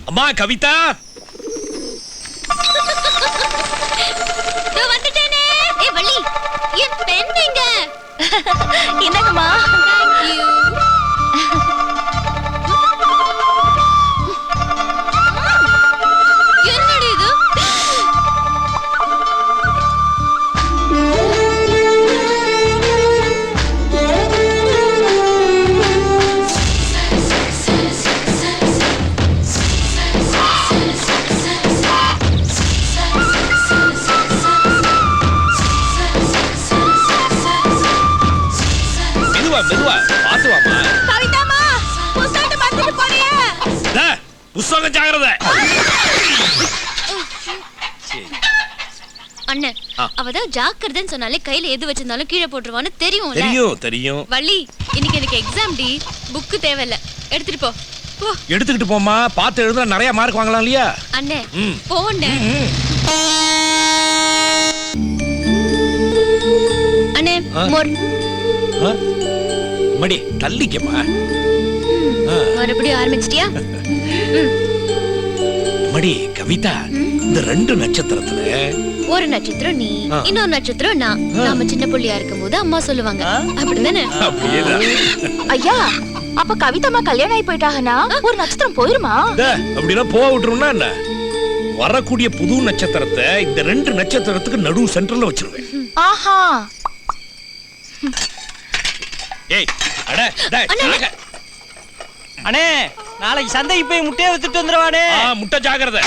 அம்மா கவிதா, நான் வந்துட்டேனே. ஏய் வள்ளி, என் பென் எங்க? என்னங்கம்மா? Thank you. என்னடி இது? மெதுவா பாத்து வாமா. கவிதாமா, புஸ்தகத்தை மறந்துட்டு போறியே. டேய், புஸ்தகம் ஜாக்கிரதை. அண்ணே, அவதான் ஜாக்கிரதைன்னு சொன்னாலே கையில எது வச்சிருந்தாலும் கீழே போட்டுருவான்னு தெரியும்ல. தெரியும். வள்ளி, இன்னைக்கு எனக்கு எக்ஸாம் டி. புக் தேவையில்ல, எடுத்துட்டு போ. போ. எடுத்துக்கிட்டு போமா. பார்த்து எழுதுனா நிறைய மார்க் வாங்கலாம் இல்லையா? அண்ணே, போண்ணே. அண்ணே, மோர். மடி தள்ளிக்கமா. மறுபடியும் ஆரம்பிச்சிட்டியா? மடி கவிதா, இந்த 2 நட்சத்திரத்துல ஒரு நட்சத்திரம் நீ, இன்னொரு நட்சத்திரம் நான். நாம சின்ன புள்ளியா இருக்கும்போது அம்மா சொல்லுவாங்க. அப்படிதானே? அப்படியேதான். ஐயா, அப்ப கவிதாமா கல்யாணம் ஆகி போயிட்டாங்கன்னா ஒரு நட்சத்திரம் போயிருமா? அப்படின்னா போக விட்டுருன்னா என்ன? வரக்கூடிய புது நட்சத்திரத்தை இந்த 2 நட்சத்திரத்துக்கு நடு சென்டர்ல வச்சிருவேன். ஆஹா. ஏய் அட டேய் சாக. அண்ணே, நாளைக்கு சந்தைக்கு போய் முட்டையை வித்துட்டு வந்துருவானே. முட்டை ஜாக்கிரதை.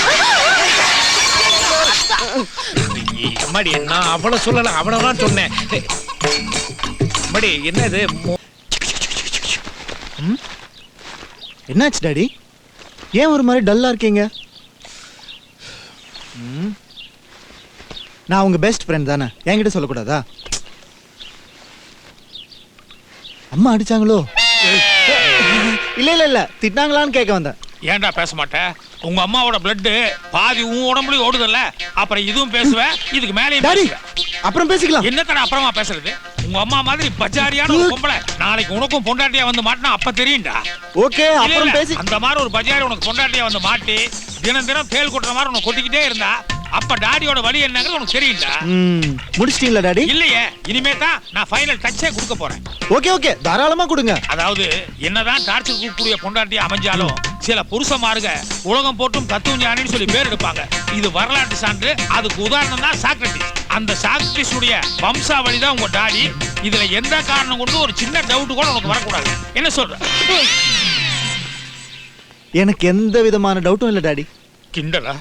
மடி நான் அவளை சொல்லல, அவளதான் சொன்னேன். மடி என்ன இது? என்னாச்சு டாடி? ஏன் ஒரு மாதிரி டல்லா இருக்கீங்க? நான் உங்க பெஸ்ட் ஃப்ரெண்ட் தானே, என்கிட்ட சொல்லக்கூடாதா? அம்மா அடிச்சாங்களோ? இல்ல திட்டாங்களான்னு கேட்க வந்தேன். ஏன்டா பேச மாட்டேன்? உங்க அம்மாவோட பிளட் பாதி உன் உடம்புலயும் ஓடுதல்ல, அப்புறம் இதுவும் பேசுவேன், இதுக்கு மேலேயும் பேசுவேன். அப்புறம் பேசிக்கலாம். என்னத்தடா அப்புறமா பேசுறது? உங்க அம்மா மாதிரி பஜாரியான ஒரு பொம்பளை நாளைக்கு உனக்கும் பொண்டாட்டியா வந்து மாட்டினா அப்ப தெரியும்டா. ஓகே, அப்புறம் பேசி. அந்த மாதிரி ஒரு பஜாரி உனக்கு பொண்டாட்டியா வந்து மாட்டி தினம் தேல் கொட்டுற மாதிரி உனக்கு கொட்டிக்கிட்டே இருந்தா அப்ப டாடியோட வலி என்னங்கிறது உனக்கு தெரியும்டா. முடிச்சிட்டீங்களா டாடி? இல்லையே, இனிமே தான் நான் ஃபைனல் டச்சே கொடுக்க போறேன். ஓகே தாராளமா கொடுங்க. அதாவது என்னதான் டார்ச்சர் கூடிய பொண்டாட்டியா அமைஞ்சாலும் சில புருஷமாருங்க உலகம் போட்டும் தத்துவ ஞானின்னு சொல்லி பேர் எடுப்பாங்க. இது வரலாற்று சான்று. அதுக்கு உதாரணம் தான் சாக்ரட்டிஸ். அந்த சாக்ரட்டிஸ் உடைய வம்சாவளி தான் உங்க டாடி. இதுல எந்த காரணம் கொண்டு ஒரு சின்ன டவுட் கூட உனக்கு வரக்கூடாது. என்ன சொல்ற? எனக்கு எந்த விதமான டவுட்டும் இல்ல டாடி. கிண்டலா?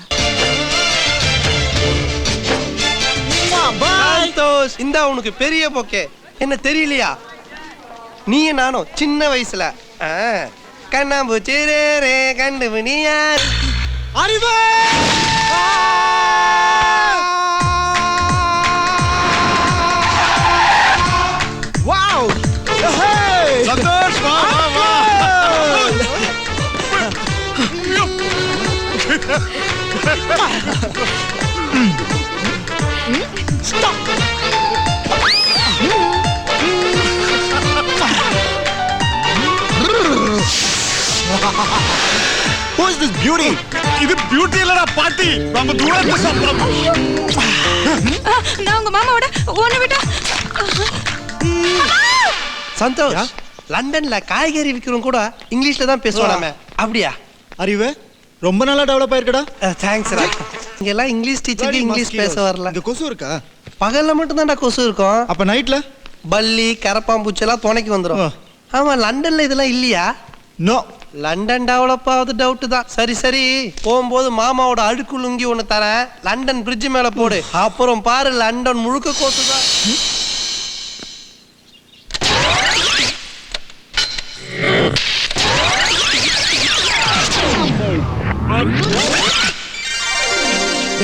சந்தோஷ், இந்தா உனக்கு பெரிய போக்கே. என்ன தெரியலையா? நீயும் நானும் சின்ன வயசுல கண்ணாம்பூச்சி ரே கண்டுபிடியா அறிவு. வாவ்! சந்தோஷ் வா வா. Stop. Who is this beauty? இது பியூட்டி இல்லடா பாட்டி. நம்ம தூரத்துல சாப்பிடுறோம். நான் உங்க மாமாவோட ஒண்ணு விட்டா. சந்தோஷ், லண்டன்ல காய்கறி விக்கிறவங்க கூட இங்கிலீஷ்ல தான் பேசுவானாமே, அப்படியா? அறிவு ரொம்ப நல்லா டெவலப் ஆயிருக்கடா. தேங்க்ஸ் ரா. இங்க எல்லாம் இங்கிலீஷ் டீச்சருக்கு இங்கிலீஷ் பேச வரல. இந்த கொசு இருக்கா? பகல்ல மட்டும் தான்டா கொசு இருக்கும். அப்ப நைட்ல பல்லி கரப்பாம்பூச்சி எல்லாம் துணைக்கு வந்துரும். ஆமா, லண்டன்ல இதெல்லாம் இல்லையா? நோ. லண்டன் டெவலப் ஆகுது டவுட் தான். சரி போகும்போது மாமாவோட அழுக்கு லுங்கி ஒண்ணு தரேன், லண்டன் பிரிட்ஜ் மேல போடு. அப்புறம் பாரு, லண்டன் முழுக்க கோசு தான்.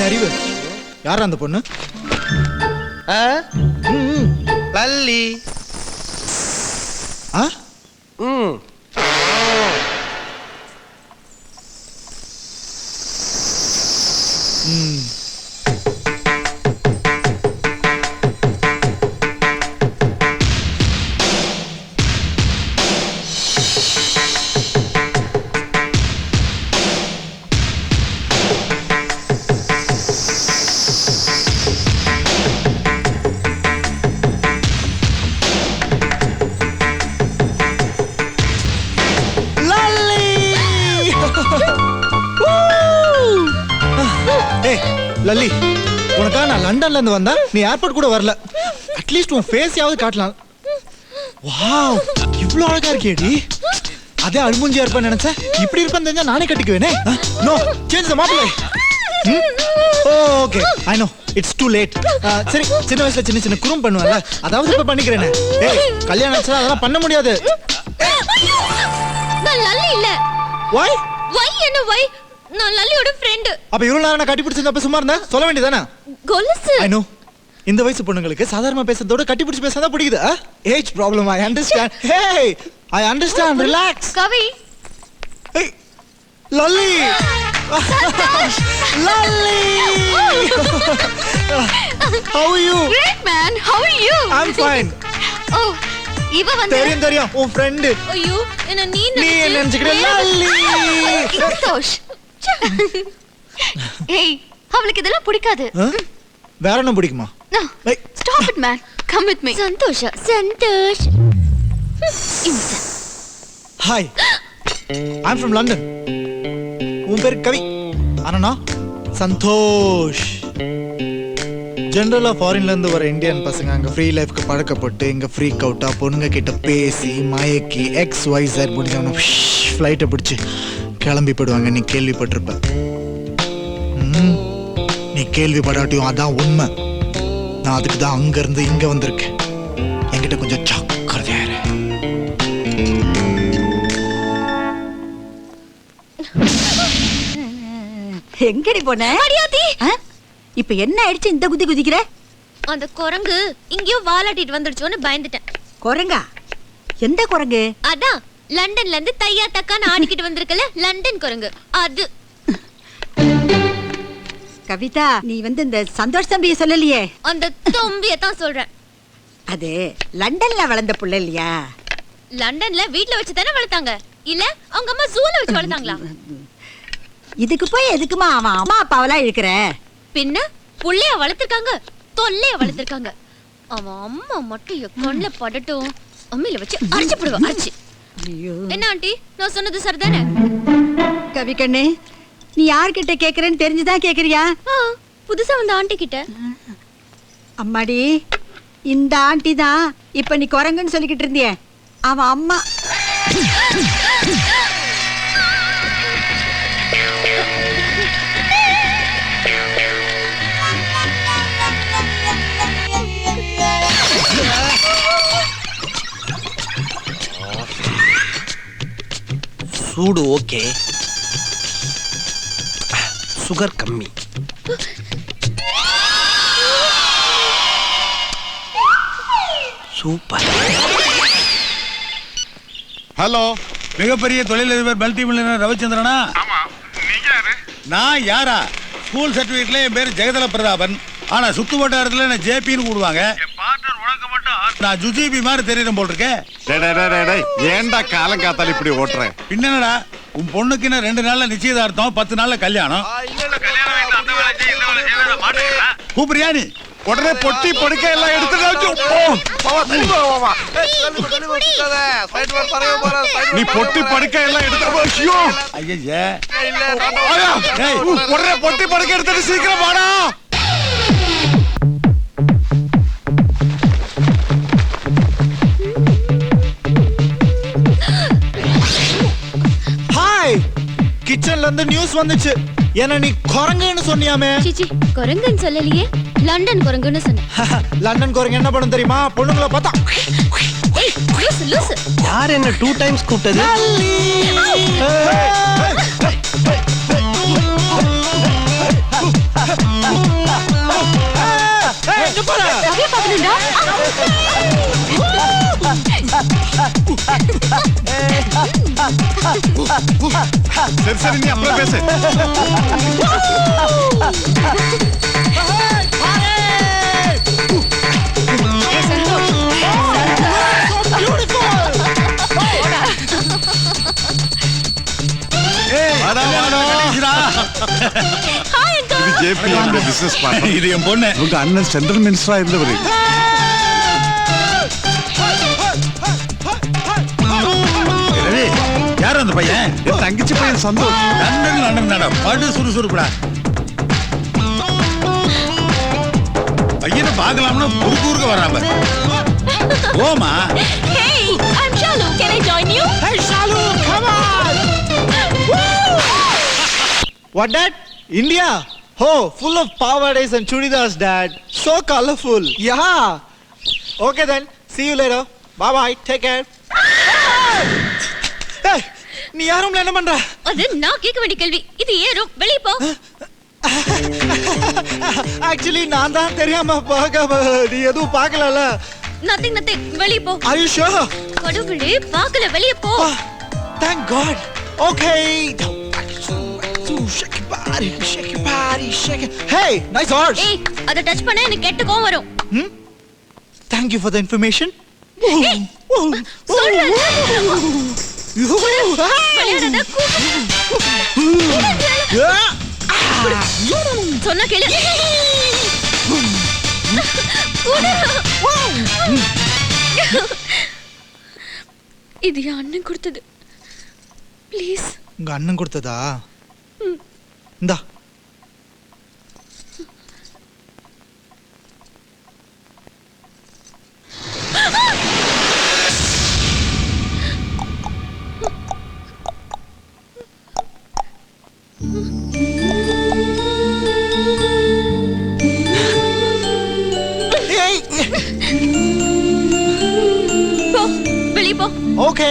அறிவு யார் அந்த பொண்ணு? லல்லி. லல்லி, உனக்காக நான் லண்டன்ல இருந்து வந்தா நீ ஏர்போர்ட் கூட வரல. அட்லீஸ்ட் உன் ஃபேஸையாவது காட்டலாம். வாவ், இவ்வளவு அழகா இருக்கேடி. அதே அழுமுஞ்சியா இருப்பேன்னு நினைச்சேன். இப்படி இருப்பேன்னு தெரிஞ்சா நானே கட்டிக்குவேனே. நோ, சேஞ்ச் தி மாப்பிள்ளை. Okay, I know it's too late. சரி, சின்ன வயசுல சின்ன சின்ன குறும் பண்ணுவேன்ல, அதாவது இப்ப பண்ணிக்கிறேனே. ஏய், கல்யாணம் ஆச்சுனா அதெல்லாம் பண்ண முடியாது. நான் லல்லி இல்ல. Why? Why என்ன why? நான் லல்லியோட ஃப்ரெண்ட். அப்ப இவ்வளவு நேரம் நான் கட்டி பிடிச்சிருந்தப்ப சும்மா இருந்தா சொல்ல வேண்டியதானே? கொலுசு. I know. இந்த வயசு பொண்ணுங்களுக்கு சாதாரணமா பேசுறதோட கட்டி பிடிச்சு பேசுறதா பிடிக்குது. Age problem, I understand. Hey, I understand. Relax. Kavi. Hey, Lalli. Lalli. How are you? Great man. How are you? I'm fine. Oh, இவ வந்து தெரியும் உன் ஃப்ரெண்ட். ஐயோ, என்ன நீ நினைச்சுக்கிற லல்லி. சந்தோஷ். ஏய், அவளுக்கு இதெல்லாம் பிடிக்காது. வேற என்ன பிடிக்குமா? Hey, Stop it, man. Come with me. Santhosh. hi. I'm from London. உன் பேர் கவி. ஆனா சந்தோஷ். ஜெனரலா ஃபாரின்ல இருந்து வர இந்தியன் பசங்க அங்க ஃப்ரீ லைஃப்க்கு பழக்கப்பட்டு இங்க ஃப்ரீக் அவுட்டா பொண்ணுங்க கிட்ட பேசி மயக்கி XYZ முடிஞ்சவன ஃப்ளைட்டை பிடிச்சி கிளம்பி போயிடுவாங்க. நீ கேள்விப்பட்டிருப்ப. நீ கேள்விப்படாட்டியும் அதான் உண்மை. நான் அதுக்கு தான் அங்க இருந்து இங்க வந்திருக்கேன். என்கிட்ட கொஞ்சம் ஜாக்கிரதையா இரு. எங்கடி போன? அடியாத்தி. இப்ப என்ன ஆயிடுச்சு இந்த குதி குதிக்கிற? அந்த குரங்கு இங்கேயோ வாலாட்டிட்டு வந்துடுச்சோன்னு பயந்துட்டேன். குரங்கா? எந்த குரங்கு? அதான் லண்டன்ல இருந்து தையா தக்கான்னு ஆடிக்கிட்டு வந்திருக்கல, லண்டன் குரங்கு அது. கவிதா, நீ வந்து இந்த சந்தோஷ் தம்பியை சொல்லலையே? அந்த தொம்பியை தான் சொல்றேன். அது லண்டன்ல வளர்ந்த புள்ள இல்லையா? லண்டன்ல வீட்ல வச்சு தானே வளர்த்தாங்க, இல்ல அவங்க அம்மா ஜூல வச்சு வளர்த்தாங்களா? இதுக்கு போய் எதுக்குமா அவன் அம்மா அப்பாவெல்லாம் இழுக்கிற? பின்ன புள்ளைய வளர்த்திருக்காங்க, தொல்லைய வளர்த்திருக்காங்க. அவன் அம்மா மட்டும் என் கண்ணுல படட்டும், அம்மியில வச்சு அரைச்சு போடுவா, அரைச்சு. என்ன ஆண்டி, நான் சொன்னது சரிதானே? கவி கண்ணு, நீ யார்கிட்ட கேக்குறேன்னு தெரிஞ்சுதான் கேக்குறியா? புதுசா வந்த ஆண்டி கிட்ட. அம்மாடி, இந்த ஆண்டி தான் இப்ப நீ குரங்குன்னு சொல்லிக்கிட்டு இருந்தியே அவன் அம்மா. சூடு ஓகே, சுகர் கம்மி. சூப்பர். ஹலோ, மிகப்பெரிய தொழிலதிபர் மல்டி மில்லியனர் ரவிச்சந்திரனா? நான் யாரா? ஸ்கூல் சர்டிபிகேட்ல என் பேர் ஜெகதல பிரதாபன். ஆனா சுத்து வட்டாரத்துல என்ன ஜேபின்னு கூடுவாங்க. நான் ஜுஜிபி மாதிரி தெரியும் போல் இருக்கேன். ஏண்டா காலம் காத்தால இப்படி ஓட்டுறேன்? பின்னடா, உன் பொண்ணுக்கு இன்னும் 2 நாள்ல நிச்சயதார்த்தம், 10 நாள்ல கல்யாணம். கூப்பிடுறியா நீ? உடனே பொட்டி படுக்க எல்லாம் எடுத்துட்டு நீ பொட்டி படுக்க எல்லாம் எடுத்து. ஐயா, உடனே பொட்டி படுக்க எடுத்துட்டு சீக்கிரம் வாடா. ஹாய், கிச்சன்ல இருந்து நியூஸ் வந்துச்சு. என்ன நீ குரங்குன்னு சொன்னியாமே? சிச்சி, குரங்குன்னு சொல்லலையே, லண்டன் குரங்குன்னு சொன்னேன். லண்டன் குரங்கு என்ன பண்ணும் தெரியுமா? பொண்ணுங்களை பார்த்தா ஏய், லூசு லூசு. யார் என்ன 2 டைம்ஸ் கூப்பிட்டது? ரவியை பார்க்கணும்டா. சரி சரி, நீ அப்புறம் பேசு. இது ஜேபி என்ற பிசினஸ் பார்ட்னர். இது என் பொண்ணு. உங்க அண்ணன் சென்ட்ரல் மினிஸ்டரா இருந்தவர். யார் அந்த பையன்? என் தங்கச்சி பையன் சந்தோஷ். லண்டன் லண்டன் படு சுறுசுறுப்புடா. பையனை பார்க்கலாம்னு குறுக்க வராம ஓமா. Hey, I'm Shalu. Can I join you? Hey, Shalu, come on! What, Dad? India? Oh, full of pavades and chudidars, Dad. So colorful. Yeah. Okay then. See you later. Bye bye. Take care. Hey, நீ யாரும் என்ன பண்ற? அது நான் கேட்க வேண்டிய கேள்வி. இது ஏறும் வெளிய போ. Actually நான் தான் தெரியாம பார்க்காம நீ எதுவும் பார்க்கலல. Nothing வெளிய போ. Are you sure? கடவுளே பார்க்கல வெளிய போ. Thank God. Okay. Shake your body, shake it. Hey, nice horse. ஏய், அத டச் பண்ணா எனக்கு கெட்ட கோவம் வரும். Thank you for the information. ஏய், சொல்றேன். விளையாடாத, சொன்னா கேளு. இது என் அண்ணன் கொடுத்தது. ப்ளீஸ். உங்க அண்ணன் கொடுத்ததா? இந்தா. போ, வெளிய போ. ஓகே.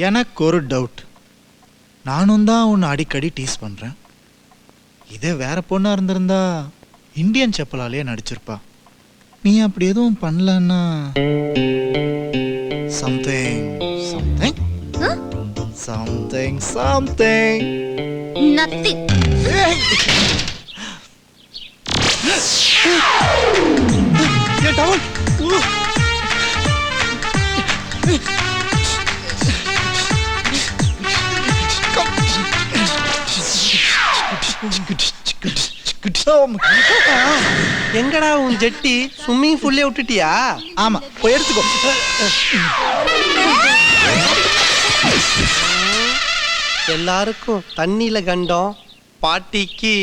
எனக்கு ஒரு டவுட். நானும் தான் உன்னை அடிக்கடி டீஸ் பண்றேன். இதே வேற பொண்ணா இருந்திருந்தா இந்தியன் செப்பலாலேயே நடிச்சிருப்பா. நீ அப்படி எதுவும் பண்ணலன்னா something something something something. Nothing. ஏன் டவல்? எங்கடா உன் ஜெட்டி ஸ்விம்மிங் பூல்லே விட்டுட்டியா? ஆமா, போய் எடுத்துக்கோ. எல்லாருக்கும் தண்ணியில கண்டம், பாட்டிக்கு